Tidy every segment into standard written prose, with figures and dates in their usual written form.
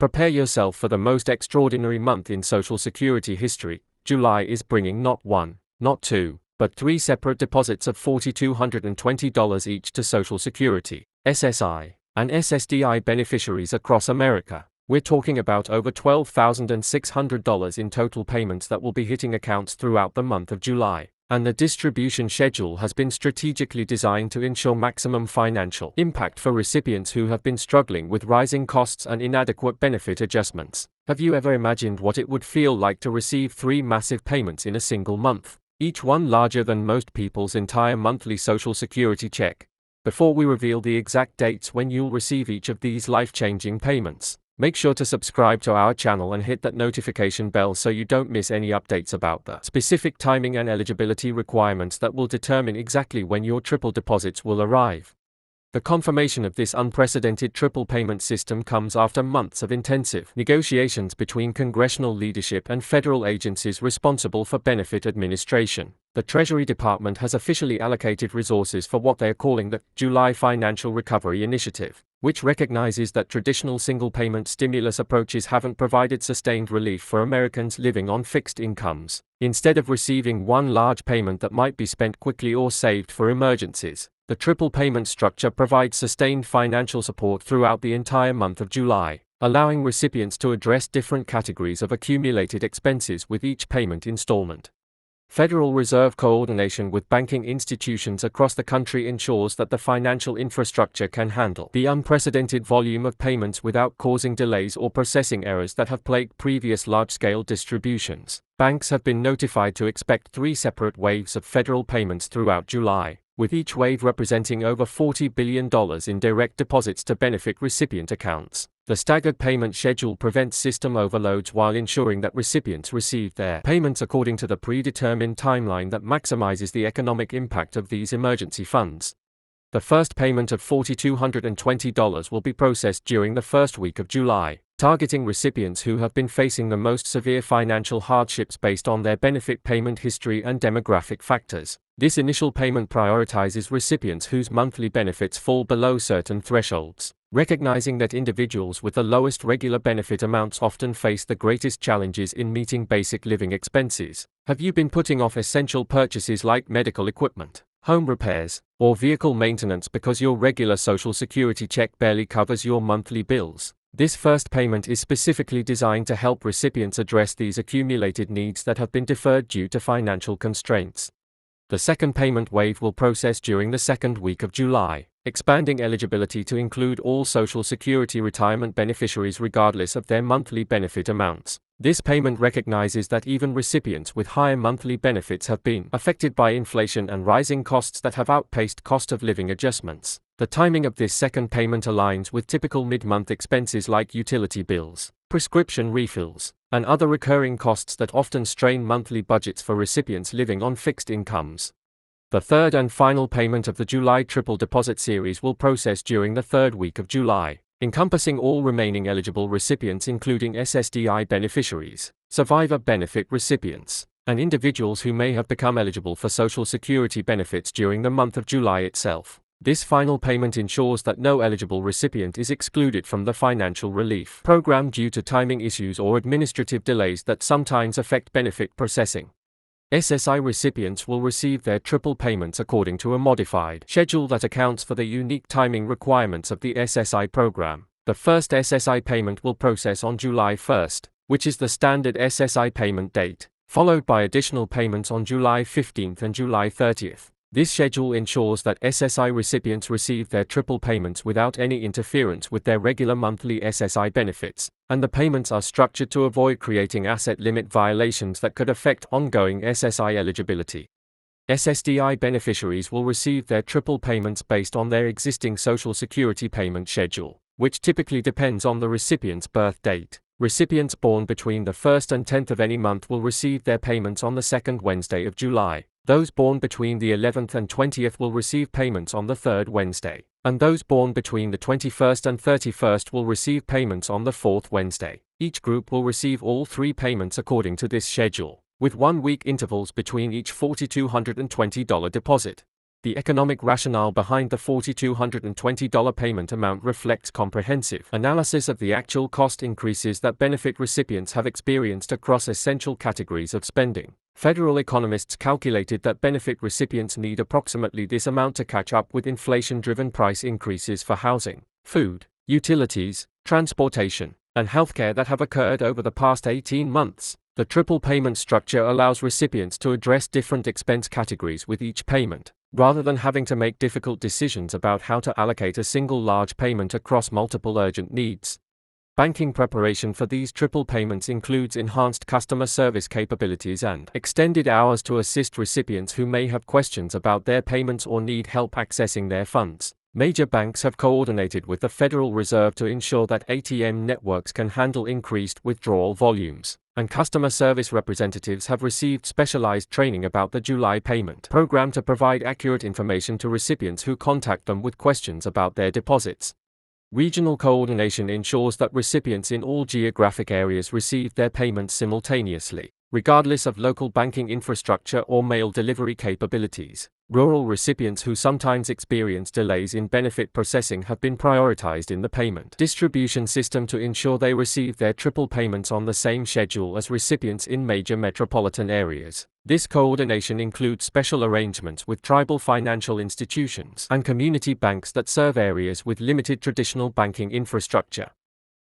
Prepare yourself for the most extraordinary month in Social Security history. July is bringing not one, not two, but three separate deposits of $4,220 each to Social Security, SSI, and SSDI beneficiaries across America. We're talking about over $12,600 in total payments that will be hitting accounts throughout the month of July, and the distribution schedule has been strategically designed to ensure maximum financial impact for recipients who have been struggling with rising costs and inadequate benefit adjustments. Have you ever imagined what it would feel like to receive three massive payments in a single month, each one larger than most people's entire monthly Social Security check? Before we reveal the exact dates when you'll receive each of these life-changing payments, make sure to subscribe to our channel and hit that notification bell so you don't miss any updates about the specific timing and eligibility requirements that will determine exactly when your triple deposits will arrive. The confirmation of this unprecedented triple payment system comes after months of intensive negotiations between congressional leadership and federal agencies responsible for benefit administration. The Treasury Department has officially allocated resources for what they are calling the July Financial Recovery Initiative, which recognizes that traditional single-payment stimulus approaches haven't provided sustained relief for Americans living on fixed incomes. Instead of receiving one large payment that might be spent quickly or saved for emergencies, the triple payment structure provides sustained financial support throughout the entire month of July, allowing recipients to address different categories of accumulated expenses with each payment installment. Federal Reserve coordination with banking institutions across the country ensures that the financial infrastructure can handle the unprecedented volume of payments without causing delays or processing errors that have plagued previous large-scale distributions. Banks have been notified to expect three separate waves of federal payments throughout July, with each wave representing over $40 billion in direct deposits to benefit recipient accounts. The staggered payment schedule prevents system overloads while ensuring that recipients receive their payments according to the predetermined timeline that maximizes the economic impact of these emergency funds. The first payment of $4,220 will be processed during the first week of July, targeting recipients who have been facing the most severe financial hardships based on their benefit payment history and demographic factors. This initial payment prioritizes recipients whose monthly benefits fall below certain thresholds, recognizing that individuals with the lowest regular benefit amounts often face the greatest challenges in meeting basic living expenses. Have you been putting off essential purchases like medical equipment, home repairs, or vehicle maintenance because your regular Social Security check barely covers your monthly bills? This first payment is specifically designed to help recipients address these accumulated needs that have been deferred due to financial constraints. The second payment wave will process during the second week of July, expanding eligibility to include all Social Security retirement beneficiaries regardless of their monthly benefit amounts. This payment recognizes that even recipients with higher monthly benefits have been affected by inflation and rising costs that have outpaced cost of living adjustments. The timing of this second payment aligns with typical mid-month expenses like utility bills, prescription refills, and other recurring costs that often strain monthly budgets for recipients living on fixed incomes. The third and final payment of the July Triple Deposit Series will process during the third week of July, encompassing all remaining eligible recipients including SSDI beneficiaries, survivor benefit recipients, and individuals who may have become eligible for Social Security benefits during the month of July itself. This final payment ensures that no eligible recipient is excluded from the financial relief program due to timing issues or administrative delays that sometimes affect benefit processing. SSI recipients will receive their triple payments according to a modified schedule that accounts for the unique timing requirements of the SSI program. The first SSI payment will process on July 1st, which is the standard SSI payment date, followed by additional payments on July 15th and July 30th. This schedule ensures that SSI recipients receive their triple payments without any interference with their regular monthly SSI benefits, and the payments are structured to avoid creating asset limit violations that could affect ongoing SSI eligibility. SSDI beneficiaries will receive their triple payments based on their existing Social Security payment schedule, which typically depends on the recipient's birth date. Recipients born between the 1st and 10th of any month will receive their payments on the second Wednesday of July. Those born between the 11th and 20th will receive payments on the third Wednesday, and those born between the 21st and 31st will receive payments on the fourth Wednesday. Each group will receive all three payments according to this schedule, with 1 week intervals between each $4,220 deposit. The economic rationale behind the $4,220 payment amount reflects comprehensive analysis of the actual cost increases that benefit recipients have experienced across essential categories of spending. Federal economists calculated that benefit recipients need approximately this amount to catch up with inflation-driven price increases for housing, food, utilities, transportation, and healthcare that have occurred over the past 18 months. The triple payment structure allows recipients to address different expense categories with each payment, rather than having to make difficult decisions about how to allocate a single large payment across multiple urgent needs. Banking preparation for these triple payments includes enhanced customer service capabilities and extended hours to assist recipients who may have questions about their payments or need help accessing their funds. Major banks have coordinated with the Federal Reserve to ensure that ATM networks can handle increased withdrawal volumes, and customer service representatives have received specialized training about the July payment program to provide accurate information to recipients who contact them with questions about their deposits. Regional coordination ensures that recipients in all geographic areas receive their payments simultaneously, regardless of local banking infrastructure or mail delivery capabilities. Rural recipients who sometimes experience delays in benefit processing have been prioritized in the payment distribution system to ensure they receive their triple payments on the same schedule as recipients in major metropolitan areas. This coordination includes special arrangements with tribal financial institutions and community banks that serve areas with limited traditional banking infrastructure.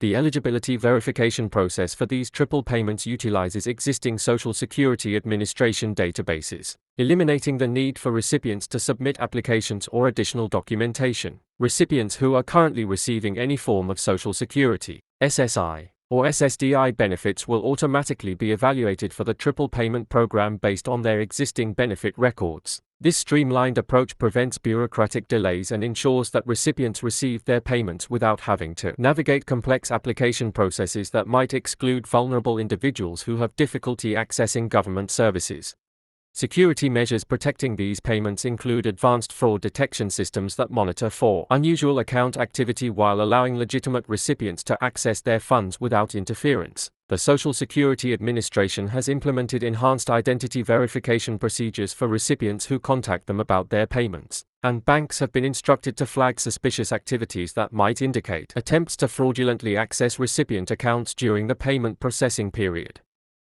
The eligibility verification process for these triple payments utilizes existing Social Security Administration databases, eliminating the need for recipients to submit applications or additional documentation. Recipients who are currently receiving any form of Social Security, SSI, or SSDI benefits will automatically be evaluated for the triple payment program based on their existing benefit records. This streamlined approach prevents bureaucratic delays and ensures that recipients receive their payments without having to navigate complex application processes that might exclude vulnerable individuals who have difficulty accessing government services. Security measures protecting these payments include advanced fraud detection systems that monitor for unusual account activity while allowing legitimate recipients to access their funds without interference. The Social Security Administration has implemented enhanced identity verification procedures for recipients who contact them about their payments, and banks have been instructed to flag suspicious activities that might indicate attempts to fraudulently access recipient accounts during the payment processing period.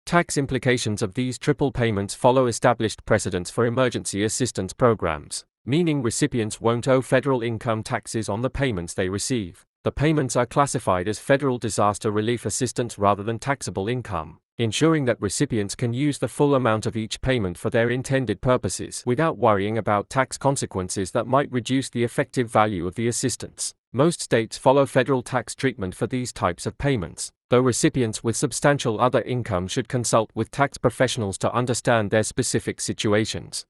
Tax implications of these triple payments follow established precedents for emergency assistance programs, meaning recipients won't owe federal income taxes on the payments they receive. The payments are classified as federal disaster relief assistance rather than taxable income, ensuring that recipients can use the full amount of each payment for their intended purposes without worrying about tax consequences that might reduce the effective value of the assistance. Most states follow federal tax treatment for these types of payments, though recipients with substantial other income should consult with tax professionals to understand their specific situations.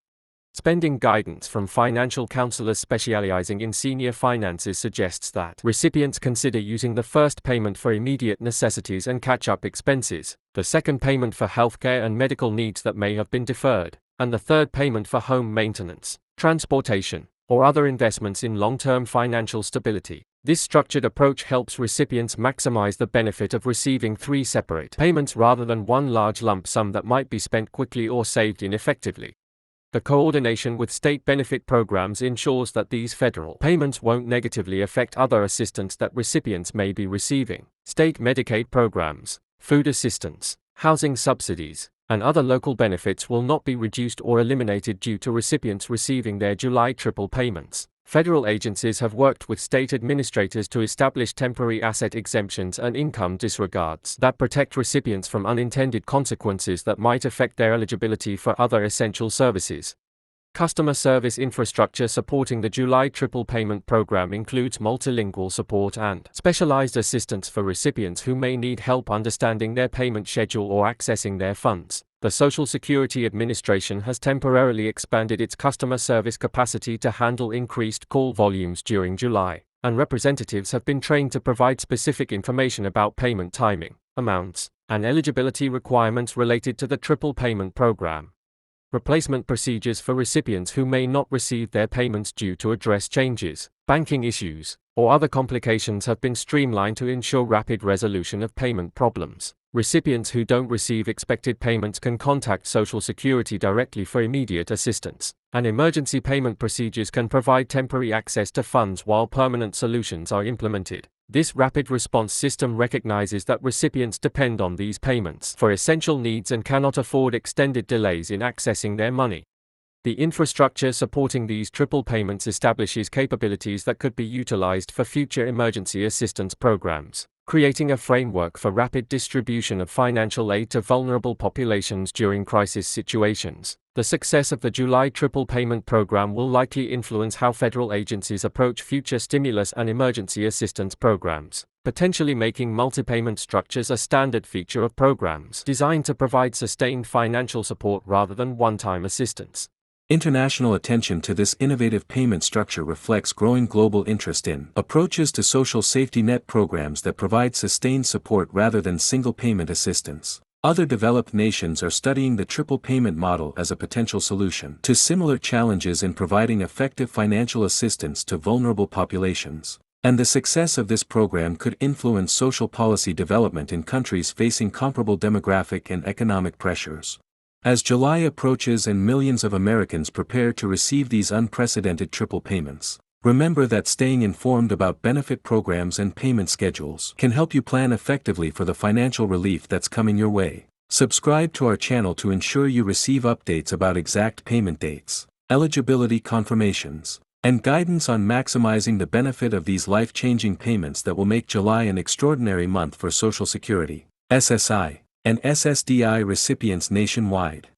Spending guidance from financial counselors specializing in senior finances suggests that recipients consider using the first payment for immediate necessities and catch-up expenses, the second payment for healthcare and medical needs that may have been deferred, and the third payment for home maintenance, transportation, or other investments in long-term financial stability. This structured approach helps recipients maximize the benefit of receiving 3 separate payments rather than one large lump sum that might be spent quickly or saved ineffectively. The coordination with state benefit programs ensures that these federal payments won't negatively affect other assistance that recipients may be receiving. State Medicaid programs, food assistance, housing subsidies, and other local benefits will not be reduced or eliminated due to recipients receiving their July triple payments. Federal agencies have worked with state administrators to establish temporary asset exemptions and income disregards that protect recipients from unintended consequences that might affect their eligibility for other essential services. Customer service infrastructure supporting the July triple payment program includes multilingual support and specialized assistance for recipients who may need help understanding their payment schedule or accessing their funds. The Social Security Administration has temporarily expanded its customer service capacity to handle increased call volumes during July, and representatives have been trained to provide specific information about payment timing, amounts, and eligibility requirements related to the triple payment program. replacement procedures for recipients who may not receive their payments due to address changes, banking issues, or other complications have been streamlined to ensure rapid resolution of payment problems. Recipients who don't receive expected payments can contact Social Security directly for immediate assistance, and emergency payment procedures can provide temporary access to funds while permanent solutions are implemented. This rapid response system recognizes that recipients depend on these payments for essential needs and cannot afford extended delays in accessing their money. The infrastructure supporting these triple payments establishes capabilities that could be utilized for future emergency assistance programs, creating a framework for rapid distribution of financial aid to vulnerable populations during crisis situations. The success of the July triple payment program will likely influence how federal agencies approach future stimulus and emergency assistance programs, potentially making multi-payment structures a standard feature of programs designed to provide sustained financial support rather than one-time assistance. International attention to this innovative payment structure reflects growing global interest in approaches to social safety net programs that provide sustained support rather than single payment assistance. Other developed nations are studying the triple payment model as a potential solution to similar challenges in providing effective financial assistance to vulnerable populations. And the success of this program could influence social policy development in countries facing comparable demographic and economic pressures. As July approaches and millions of Americans prepare to receive these unprecedented triple payments, remember that staying informed about benefit programs and payment schedules can help you plan effectively for the financial relief that's coming your way. Subscribe to our channel to ensure you receive updates about exact payment dates, eligibility confirmations, and guidance on maximizing the benefit of these life-changing payments that will make July an extraordinary month for Social Security, SSI, and SSDI recipients nationwide.